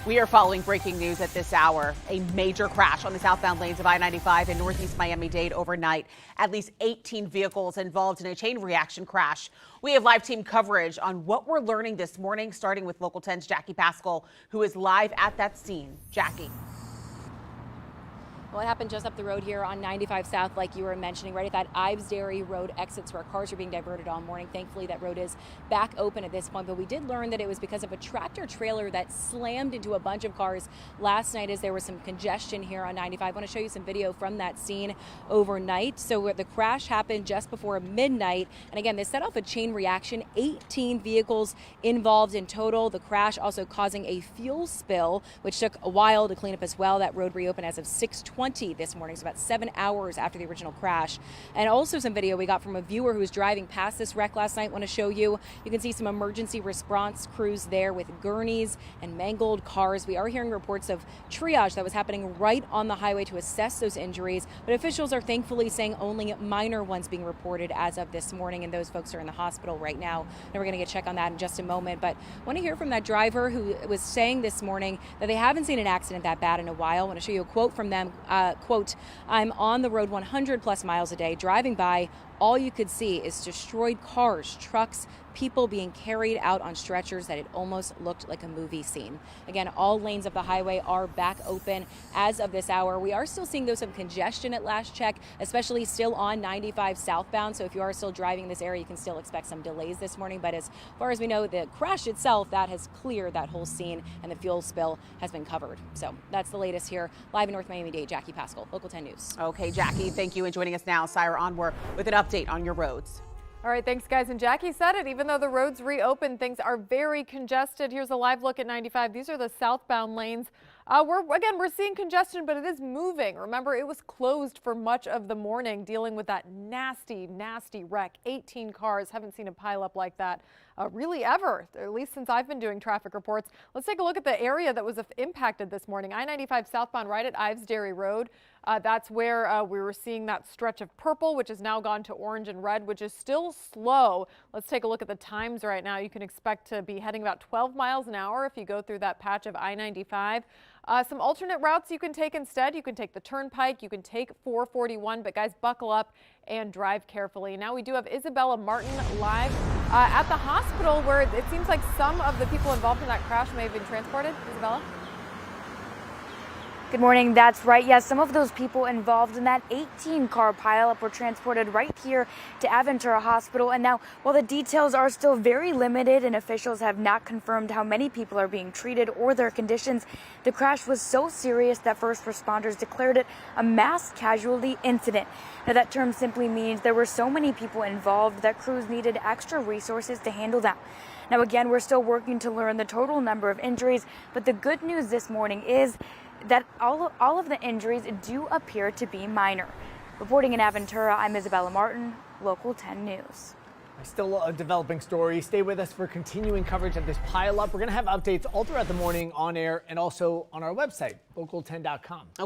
We are following breaking news at this hour. A major crash on the southbound lanes of I-95 in northeast Miami-Dade overnight. At least 18 vehicles involved in a chain reaction crash. We have live team coverage on what we're learning this morning, starting with Local 10's Jackie Pascal, who is live at that scene. Jackie. Well, it happened just up the road here on 95 South, like you were mentioning, right at that I-95 road exits where cars are being diverted all morning. Thankfully, that road is back open at this point, but we did learn that it was because of a tractor trailer that slammed into a bunch of cars last night as there was some congestion here on 95. I want to show you some video from that scene overnight. So the crash happened just before midnight, and again, this set off a chain reaction. 18 vehicles involved in total. The crash also causing a fuel spill, which took a while to clean up as well. That road reopened as of 6:20 this morning, so about 7 hours after the original crash. And also some video we got from a viewer who was driving past this wreck last night. Want to show you. You can see some emergency response crews there with gurneys and mangled cars. We are hearing reports of triage that was happening right on the highway to assess those injuries, but officials are thankfully saying only minor ones being reported as of this morning, and those folks are in the hospital right now. And we're going to get check on that in just a moment, but I want to hear from that driver who was saying this morning that they haven't seen an accident that bad in a while. I want to show you a quote from them. Quote, "I'm on the road 100 plus miles a day, driving by. All you could see is destroyed cars, trucks, people being carried out on stretchers that it almost looked like a movie scene." Again, all lanes of the highway are back open as of this hour. We are still seeing, though, some congestion at last check, especially still on 95 southbound. So if you are still driving this area, you can still expect some delays this morning. But as far as we know, the crash itself, that has cleared that whole scene, and the fuel spill has been covered. So that's the latest here. Live in North Miami-Dade, Jackie Pascal, Local 10 News. Okay, Jackie, thank you. And joining us now, Syra Onwar with an update on your roads. All right, thanks, guys. And Jackie said it, even though the roads reopened, things are very congested. Here's a live look at 95. These are the southbound lanes. We're seeing congestion, but it is moving. Remember, it was closed for much of the morning, dealing with that nasty, nasty wreck. 18 cars. Haven't seen a pileup like that really ever, at least since I've been doing traffic reports. Let's take a look at the area that was impacted this morning. I-95 southbound right at I-95 Road. That's where we were seeing that stretch of purple, which has now gone to orange and red, which is still slow. Let's take a look at the times right now. You can expect to be heading about 12 miles an hour if you go through that patch of I-95. Some alternate routes you can take instead. You can take the Turnpike, you can take 441, but guys, buckle up and drive carefully. Now we do have Isabella Martin live at the hospital, where it seems like some of the people involved in that crash may have been transported. Isabella? Good morning. That's right. Yes, some of those people involved in that 18-car pileup were transported right here to Aventura Hospital. And now, while the details are still very limited and officials have not confirmed how many people are being treated or their conditions, the crash was so serious that first responders declared it a mass casualty incident. Now, that term simply means there were so many people involved that crews needed extra resources to handle them. Now, again, we're still working to learn the total number of injuries, but the good news this morning is that all of the injuries do appear to be minor. Reporting in Aventura, I'm Isabella Martin, Local 10 News. Still a developing story. Stay with us for continuing coverage of this pileup. We're going to have updates all throughout the morning on air and also on our website, local10.com.